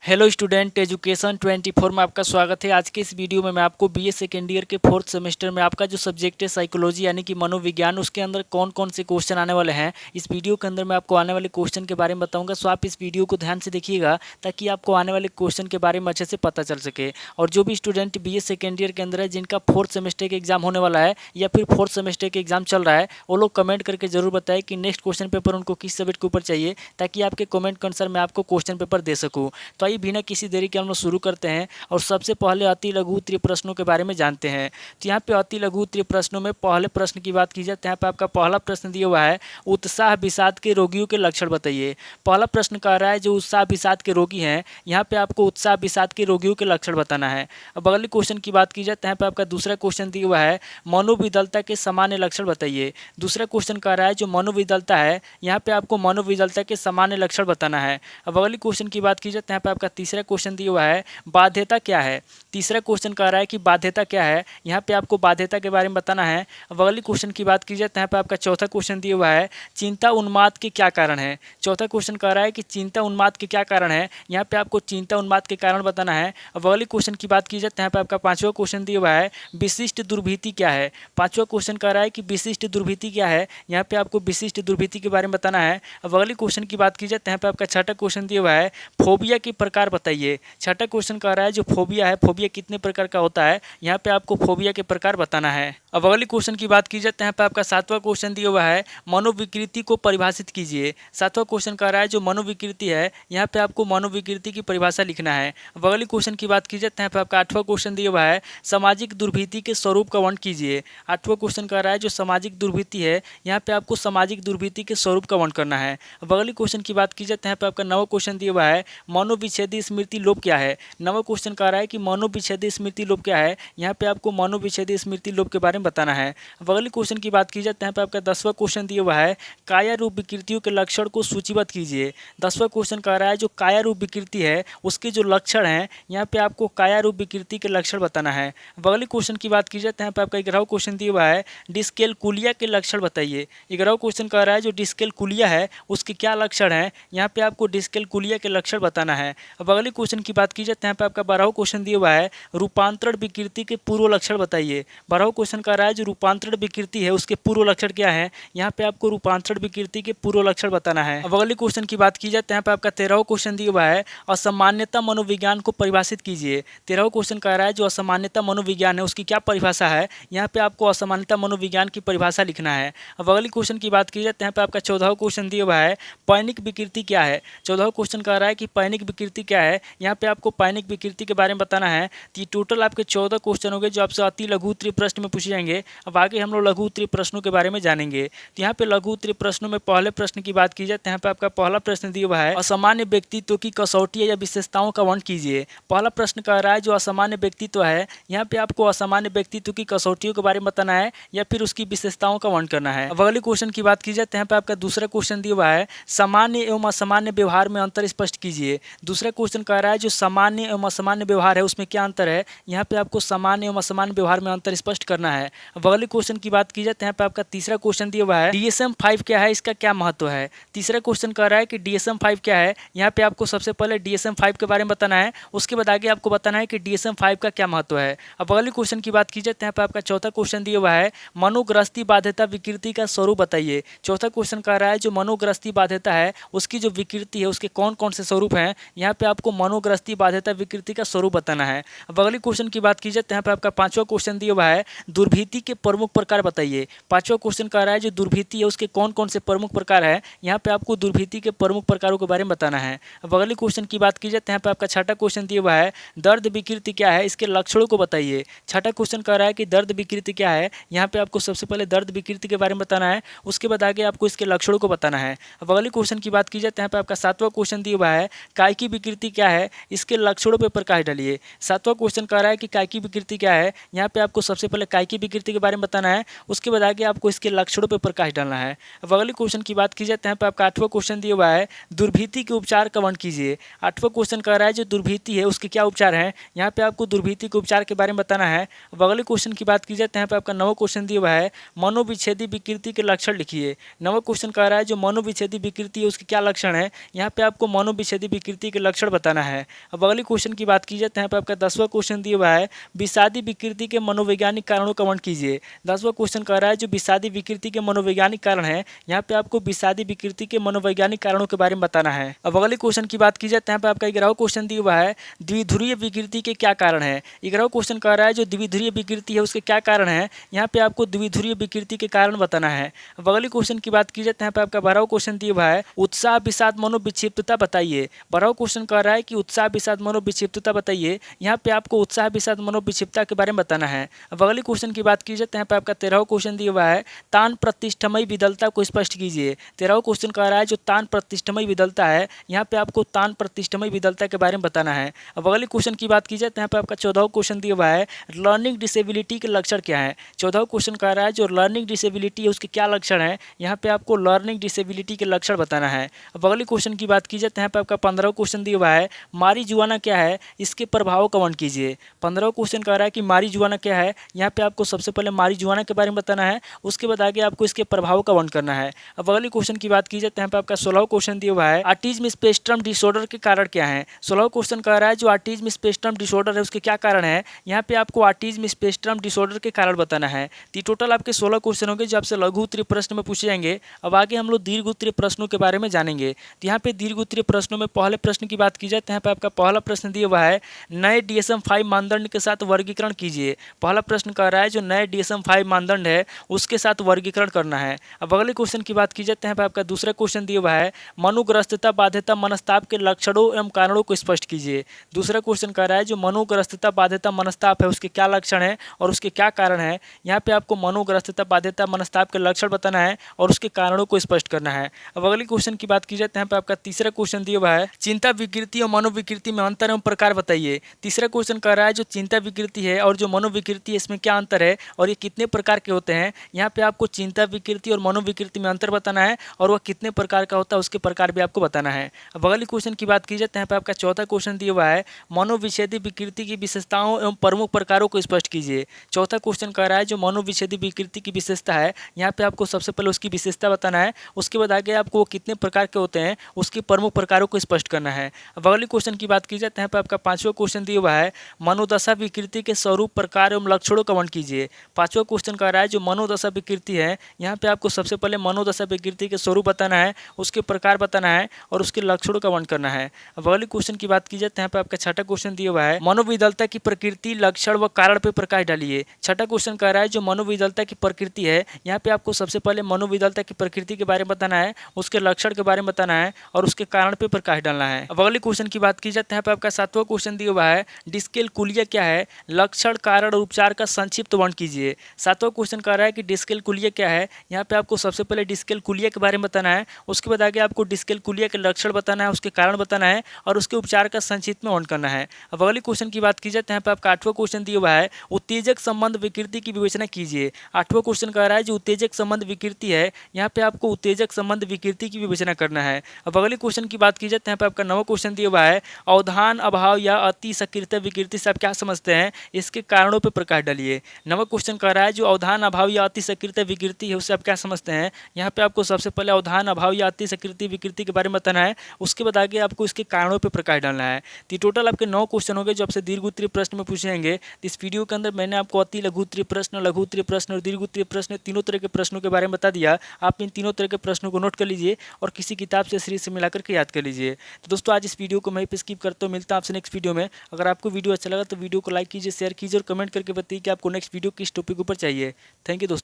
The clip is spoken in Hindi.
हेलो स्टूडेंट, एजुकेशन 24 में आपका स्वागत है। आज के इस वीडियो में मैं आपको बीए सेकेंड ईयर के 4th सेमेस्टर में आपका जो सब्जेक्ट है साइकोलॉजी यानी कि मनोविज्ञान, उसके अंदर कौन कौन से क्वेश्चन आने वाले हैं, इस वीडियो के अंदर मैं आपको आने वाले क्वेश्चन के बारे में बताऊंगा। सो आप इस वीडियो को ध्यान से देखिएगा ताकि आपको आने वाले क्वेश्चन के बारे में अच्छे से पता चल सके। और जो भी स्टूडेंट बीए सेकेंड ईयर के अंदर है, जिनका 4th सेमेस्टर के एग्जाम होने वाला है या फिर 4th सेमेस्टर के एग्जाम चल रहा है, वो लोग कमेंट करके जरूर बताएं कि नेक्स्ट क्वेश्चन पेपर उनको किस सब्जेक्ट के ऊपर चाहिए, ताकि आपके कमेंट के अनुसार मैं आपको क्वेश्चन पेपर दे सकूँ। तो आइए बिना किसी देरी के हम लोग शुरू करते हैं और सबसे पहले अति लघु उत्तरीय प्रश्नों के बारे में जानते हैं। तो यहाँ पे अति लघु उत्तरीय प्रश्नों में पहले प्रश्न की बात की जाए तो यहाँ पे आपका पहला प्रश्न दिया हुआ है, उत्साह विषाद के रोगियों के लक्षण बताइए। पहला प्रश्न कह रहा है जो उत्साह विषाद के रोगी हैं, यहाँ पे आपको उत्साह विषाद के रोगियों के लक्षण बताना है। अब अगले क्वेश्चन की बात की जाए तो यहाँ पे आपका दूसरा क्वेश्चन दिया हुआ है, मनोविदलता के सामान्य लक्षण बताइए। दूसरा क्वेश्चन कह रहा है जो मनोविदलता है, यहाँ पे आपको मनोविदलता के सामान्य लक्षण बताना है। अब अगले क्वेश्चन की बात की जाए तो यहाँ पे आपका तीसरा क्वेश्चन दिया हुआ है, बाध्यता क्या है। तीसरा क्वेश्चन कह रहा है कि बाध्यता क्या है, यहाँ पे आपको बाध्यता के बारे में बताना है। अब अगली क्वेश्चन की बात की जाए तो यहाँ पे आपका चौथा क्वेश्चन दिया हुआ है, चिंता उन्माद के क्या कारण है। चौथा क्वेश्चन कह रहा है कि चिंता उन्माद के क्या कारण है, यहाँ पे आपको चिंता उन्माद के कारण बताना है। अब अगली क्वेश्चन की बात की जाए तो यहाँ पे आपका पांचवा क्वेश्चन दिया हुआ है, विशिष्ट दुर्भीति क्या है। पांचवा क्वेश्चन कह रहा है कि विशिष्ट दुर्भीति क्या है, यहाँ पे आपको विशिष्ट दुर्भीति के बारे में बताना है। अब अगली क्वेश्चन की बात की जाए तो यहाँ पे आपका छठा क्वेश्चन दिया हुआ है, फोबिया के प्रकार बताइए। छठा क्वेश्चन कह रहा है जो फोबिया है, फोबिया कितने प्रकार का होता है, यहाँ पे आपको फोबिया के प्रकार बताना है। अब अगले क्वेश्चन की बात की जाए तो यहाँ पे आपका सातवां क्वेश्चन दिया हुआ है, मनोविकृति को परिभाषित कीजिए। सातवां क्वेश्चन कह रहा है जो मनोविकृति है, यहाँ पे आपको मनोविकृति की परिभाषा लिखना है। अब अगले क्वेश्चन की बात की जाए तो यहाँ पे आपका आठवां क्वेश्चन दिया हुआ है, सामाजिक दुर्भीति के स्वरूप का वर्णन कीजिए। आठवां क्वेश्चन कह रहा है जो सामाजिक दुर्भीति है, यहाँ पे आपको सामाजिक दुर्भीति के स्वरूप का वर्णन करना है। अब अगले क्वेश्चन की बात की जाए तो यहाँ पे आपका नवा क्वेश्चन दिया हुआ है, मनोविच्छेदी स्मृति लोप क्या है। नवा क्वेश्चन कह रहा है कि मनोविच्छेदी स्मृति लोप क्या है, यहाँ पे आपको मनोविच्छेदी स्मृति लोप के बारे में बताना है। अब अगले क्वेश्चन की बात की जाए तो यहाँ पे आपका 10वां क्वेश्चन दिया हुआ है, काया रूप विकृतियों के लक्षण को सूचीबद्ध कीजिए। 10वां क्वेश्चन कह रहा है जो काया रूप विकृति है, उसके जो लक्षण हैं, यहाँ पे आपको काया रूप विकृति के लक्षण बताना है। अब अगले क्वेश्चन की बात की जाए तो यहाँ पे आपका 11वां क्वेश्चन दिया हुआ है, डिस्कैलकुलिया के लक्षण बताइए। 11वां क्वेश्चन कह रहा है जो डिस्कैलकुलिया है, उसके क्या लक्षण है, यहाँ पे आपको डिस्कैलकुलिया के लक्षण बताना है। अब अगले क्वेश्चन की बात की जाए तो यहाँ पे आपका 12वां क्वेश्चन दिया हुआ है, रूपांतरण विकृति के पूर्व लक्षण बताइए। 12वां क्वेश्चन कह रहा है जो रूपांतरण विकृति है, उसके पूर्व लक्षण क्या है, यहाँ पे आपको रूपांतरण विकृति के पूर्व लक्षण बताना है। अब अगले क्वेश्चन की बात की जाए तो यहाँ पे आपका 13वां क्वेश्चन दिया हुआ है, असामान्यता मनोविज्ञान को परिभाषित कीजिए। 13वां क्वेश्चन कह रहा है जो असामान्यता मनोविज्ञान है, उसकी क्या परिभाषा है, यहाँ पे आपको असामान्यता मनोविज्ञान की परिभाषा लिखना है। अब अगले क्वेश्चन की बात की जाए तो यहाँ पे आपका 14वां क्वेश्चन दिया हुआ है, पैनिक विकृति क्या है। 14वां क्वेश्चन कह रहा है कि पैनिक विकृति क्या है, यहाँ पे आपको पैनिक विकृति के बारे में बताना है। तो ये टोटल आपके 14 क्वेश्चन हो गए जो आपसे अति लघु उत्तरीय प्रश्न में पूछे जाएंगे। अब आगे हम लोग लघु उत्तरीय प्रश्नों के बारे में जानेंगे। तो यहाँ पे लघु उत्तरीय प्रश्नों में पहले प्रश्न की बात की जाए तो यहाँ पे आपका पहला प्रश्न दिया हुआ है, असामान्य व्यक्तित्व की कसौटी या विशेषताओं का वर्णन कीजिए। पहला प्रश्न कह रहा है जो असामान्य व्यक्तित्व है, यहाँ पे आपको असामान्य व्यक्तित्व की कसौटियों के बारे में बताना है या फिर उसकी विशेषताओं का वर्णन करना है। अब अगले क्वेश्चन की बात की जाए तो यहाँ पे आपका दूसरा क्वेश्चन दिया हुआ है, सामान्य एवं असामान्य व्यवहार में अंतर स्पष्ट कीजिए। दूसरा क्वेश्चन कह रहा है जो सामान्य एवं असामान्य व्यवहार है, उसमें क्या अंतर है, यहाँ पे आपको सामान्य एवं असामान्य व्यवहार में अंतर स्पष्ट करना है। अब अगले क्वेश्चन की बात की जाए तो यहाँ पे आपका तीसरा क्वेश्चन दिया हुआ है, DSM-5 क्या है, इसका क्या महत्व है। तीसरा क्वेश्चन कह रहा है कि DSM-5 क्या है, यहाँ पे आपको सबसे पहले DSM-5 के बारे में बताना है, उसके बाद आगे आपको बताना है कि DSM-5 का क्या महत्व है। अब अगले क्वेश्चन की बात की जाए तो यहाँ पे आपका चौथा क्वेश्चन दिया हुआ है, मनोग्रस्ती बाध्यता विकृति का स्वरूप बताइए। चौथा क्वेश्चन कह रहा है जो मनोग्रस्ती बाध्यता है, उसकी जो विकृति है, उसके कौन कौन से स्वरूप हैं, यहाँ पे आपको मनोग्रस्ती बाध्यता विकृति का स्वरूप बताना है। अब अगले क्वेश्चन की बात की जाए तो यहाँ पे आपका पांचवा क्वेश्चन दिया हुआ है, दुर्भीति के प्रमुख प्रकार बताइए। पांचवा क्वेश्चन कह रहा है जो दुर्भीति है, उसके कौन कौन से प्रमुख प्रकार है, यहाँ पे आपको दुर्भीति के प्रमुख प्रकारों के बारे में बताना है। अब अगले क्वेश्चन की बात की जाए तो यहाँ पे आपका छठा क्वेश्चन दिया हुआ है, दर्द विकृति क्या है, इसके लक्षणों को बताइए। छठा क्वेश्चन कह रहा है कि दर्द विकृति क्या है, यहाँ पे आपको सबसे पहले दर्द विकृति के बारे में बताना है, उसके बाद आगे आपको इसके लक्षणों को बताना है। अब अगले क्वेश्चन की बात की जाए तो यहाँ पे आपका सातवां क्वेश्चन दिया हुआ है, काय की विकृति क्या है, इसके लक्षणों पर प्रकाश डालिए। सातवां क्वेश्चन कह रहा है कि काय की विकृति क्या है, यहाँ पे आपको सबसे पहले काय की विकृति के बारे में बताना है, उसके बाद आगे आपको इसके लक्षणों पर प्रकाश डालना है। अब अगले क्वेश्चन की बात की जाए तो यहाँ पे आपका आठवां क्वेश्चन दिया हुआ है, दुर्भीति के उपचार का वर्णन कीजिए। आठवां क्वेश्चन कह रहा है जो दुर्भीति है, उसके क्या उपचार हैं, यहाँ पे आपको दुर्भीति के उपचार के बारे में बताना है। अब अगले क्वेश्चन की बात की जाए तो यहाँ पे आपका नवा क्वेश्चन दिया हुआ है, मनोविच्छेदी विकृति के लक्षण लिखिए। नवा क्वेश्चन कह रहा है जो मनोविच्छेदी विकृति है, उसके क्या लक्षण है, यहाँ पे आपको मनोविच्छेदी विकृति के लक्षण बताना है। अब अगले क्वेश्चन की बात की जाए तो यहाँ पे आपका 10वां क्वेश्चन दिया हुआ है, विषादी विकृति के मनोवैज्ञानिक कारणों का वर्णन कीजिए। 10वां क्वेश्चन कह रहा है जो विषादी विकृति के मनोवैज्ञानिक कारण है, यहाँ पे आपको विषादी विकृति के मनोवैज्ञानिक कारणों के बारे में बताना है। अब अगले क्वेश्चन की बात की जाए तो यहाँ पे आपका 11वां क्वेश्चन दिया हुआ है, द्विध्रुवीय विकृति के क्या कारण है। 11वां क्वेश्चन कह रहा है जो द्विध्रुवीय विकृति है उसके क्या कारण है, यहाँ पे आपको द्विध्रुवीय विकृति के कारण बताना है। अब अगले क्वेश्चन की बात की जाए तो यहाँ पे आपका 12वां क्वेश्चन दिया हुआ है, उत्साह विषाद मनोविक्षिप्तता बताइए। 12वां क्वेश्चन कह रहा है कि उत्साह विषाद मनोविक्षिप्तता बताइए, यहाँ पे आपको उत्साह विषाद मनोविक्षिप्तता के बारे में बताना है। अब अगले क्वेश्चन की बात की जाए तो यहाँ पे आपका 13वां क्वेश्चन दिया हुआ है, तान प्रतिष्ठमयी विदलता को स्पष्ट कीजिए। 13वां क्वेश्चन कह रहा है जो तान प्रतिष्ठमयी विदलता है, यहाँ पे आपको तान प्रतिष्ठमयी विदलता के बारे में बताना है। अब अगले क्वेश्चन की बात की जाए तो यहाँ पे आपका 14वां क्वेश्चन दिया हुआ है, लर्निंग डिसेबिलिटी के लक्षण क्या है। 14वां क्वेश्चन कह रहा है जो लर्निंग डिसेबिलिटी है उसके क्या लक्षण है, यहाँ पे आपको लर्निंग डिसेबिलिटी के लक्षण बताना है। अब अगले क्वेश्चन की बात की जाए तो यहाँ पे आपका 15वां क्वेश्चन दिया हुआ है, मारिजुआना क्या है, इसके प्रभाव का वर्णन कीजिए। 15वां क्वेश्चन कह रहा है कि मारिजुआना क्या है, यहाँ पे आपको सबसे पहले मारिजुआना के बारे में बताना है, उसके बाद आगे आपको इसके प्रभाव का वर्णन करना है। अब अगले क्वेश्चन की बात की जाए तो यहाँ पे आपका 16वां क्वेश्चन दिया हुआ है, ऑटिज्म स्पेक्ट्रम डिसऑर्डर के कारण क्या है। 16वां क्वेश्चन कह रहा है जो ऑटिज्म स्पेक्ट्रम डिसऑर्डर है उसके क्या कारण है, यहाँ पे आपको ऑटिज्म स्पेक्ट्रम डिसऑर्डर के कारण बताना है। तो टोटल आपके 16 क्वेश्चन होंगे जो आपसे लघु उत्तरीय प्रश्न में पूछे जाएंगे। अब आगे हम लोग दीर्घ उत्तरीय प्रश्नों के बारे में जानेंगे। तो यहाँ पे दीर्घ उत्तरीय प्रश्नों में पहले प्रश्न की बात की जाए तो यहाँ पे आपका पहला प्रश्न दिया हुआ है, नए DSM-5 मानदंड के साथ वर्गीकरण कीजिए। पहला प्रश्न कह रहा है जो नए DSM-5 मानदंड है उसके साथ वर्गीकरण करना है। अब अगले क्वेश्चन की बात की जाए तो यहाँ पे आपका दूसरा क्वेश्चन दिया हुआ है, मनोग्रस्तता बाध्यता मनस्ताप के लक्षणों एवं कारणों को स्पष्ट कीजिए। दूसरा क्वेश्चन कह रहा है जो मनोग्रस्तता बाध्यता मनस्ताप है उसके क्या लक्षण है और उसके क्या कारण है, यहाँ पे आपको मनोग्रस्तता बाध्यता मनस्ताप के लक्षण बताना है और उसके कारणों को स्पष्ट करना है। अब अगले क्वेश्चन की बात की जाए तो यहाँ पे आपका तीसरा क्वेश्चन दिया हुआ है, चिंता विकृति और मनोविकृति में अंतर एवं प्रकार बताइए। तीसरा क्वेश्चन कह रहा है जो चिंता विकृति है और जो मनोविकृति है इसमें क्या अंतर है और ये कितने प्रकार के होते हैं। यहाँ पे आपको चिंता विकृति और मनोविकृति में अंतर बताना है और वह कितने प्रकार का होता है उसके प्रकार भी आपको बताना है। अब अगले क्वेश्चन की बात की जाए तो यहाँ पे आपका चौथा क्वेश्चन दिया हुआ है, मनोविच्छेदी विकृति की विशेषताओं एवं प्रमुख प्रकारों को स्पष्ट कीजिए। चौथा क्वेश्चन कह रहा है जो मनोविच्छेदी विकृति की विशेषता है, यहाँ पे आपको सबसे पहले उसकी विशेषता बताना है, उसके बाद आगे आपको वो कितने प्रकार के होते हैं उसके प्रमुख प्रकारों को स्पष्ट करना है। अब अगले क्वेश्चन की बात की जाए तो यहाँ पे आपका पांचवा क्वेश्चन दिया हुआ है, मनोदशा विकृति के स्वरूप प्रकार एवं लक्षणों का वर्णन कीजिए। पांचवा क्वेश्चन कह रहा है जो मनोदशा विकृति है, यहाँ पे आपको सबसे पहले मनोदशा विकृति के स्वरूप बताना है, उसके प्रकार बताना है और उसके लक्षणों का वर्णन करना है। अब अगले क्वेश्चन की बात की जाए तो यहाँ पे आपका छठा क्वेश्चन दिया हुआ है, मनोविदलता की प्रकृति लक्षण व कारण पे प्रकाश डालिए। छठा क्वेश्चन कह रहा है जो मनोविदलता की प्रकृति है, यहाँ पे आपको सबसे पहले मनोविदलता की प्रकृति के बारे में बताना है, उसके लक्षण के बारे में बताना है और उसके कारण पे प्रकाश डालना है। अब अगले क्वेश्चन की बात की जाए तो यहाँ पे आपका सातवां क्वेश्चन दिया हुआ है, डिस्कैलकुलिया क्या है, लक्षण कारण और उपचार का संक्षिप्त वर्णन कीजिए। सातवां क्वेश्चन कह रहा है कि डिस्कैलकुलिया क्या है, यहाँ पे आपको सबसे पहले डिस्कैलकुलिया के बारे में बताना है, उसके बाद आगे आपको डिस्कैलकुलिया के लक्षण बताना है, उसके कारण बताना है और उसके उपचार का संक्षिप्त में वर्णन करना है। अब अगले क्वेश्चन की बात की जाए तो यहाँ पे आपका आठवां क्वेश्चन दिया हुआ है, उत्तेजक संबंध विकृति की विवेचना कीजिए। आठवां क्वेश्चन कह रहा है जो उत्तेजक संबंध विकृति है, यहाँ पे आपको उत्तेजक संबंध विकृति की विवेचना करना है। अब अगले क्वेश्चन की बात की जाए तो यहाँ पे आपका नवा क्वेश्चन दिया हुआ है, अवधान अभाव या अति सक्रियता विकृति से आप क्या समझते हैं, इसके कारणों पर प्रकाश डालिए। नवा क्वेश्चन कह रहा है जो अवधान अभाव या अति सक्रियता विकृति है उससे आप क्या समझते हैं, यहाँ पे आपको सबसे पहले अवधान अभाव या अति सक्रियता विकृति के बारे में बताना है, उसके बाद आगे आपको इसके कारणों पर प्रकाश डालना है। तो टोटल आपके 9 क्वेश्चन हो गए जो आपसे दीर्घ उत्तरीय प्रश्न में पूछे जाएंगे। इस वीडियो के अंदर मैंने आपको अति लघु उत्तरीय प्रश्न, लघु उत्तरीय प्रश्न और दीर्घ उत्तरीय प्रश्न तीनों तरह के प्रश्नों के बारे में बता दिया। आप इन तीनों तरह के प्रश्नों को नोट कर लीजिए और किसी किताब से सीरीज से मिलाकर के याद कर लीजिए। तो दोस्तों आज इस वीडियो को मैं पे स्किप करता हूँ, मिलता हूँ आपसे नेक्स्ट वीडियो में। अगर आपको वीडियो अच्छा लगा तो वीडियो को लाइक कीजिए, शेयर कीजिए और कमेंट करके बताइए कि आपको नेक्स्ट वीडियो किस टॉपिक ऊपर चाहिए। थैंक यू दोस्तों।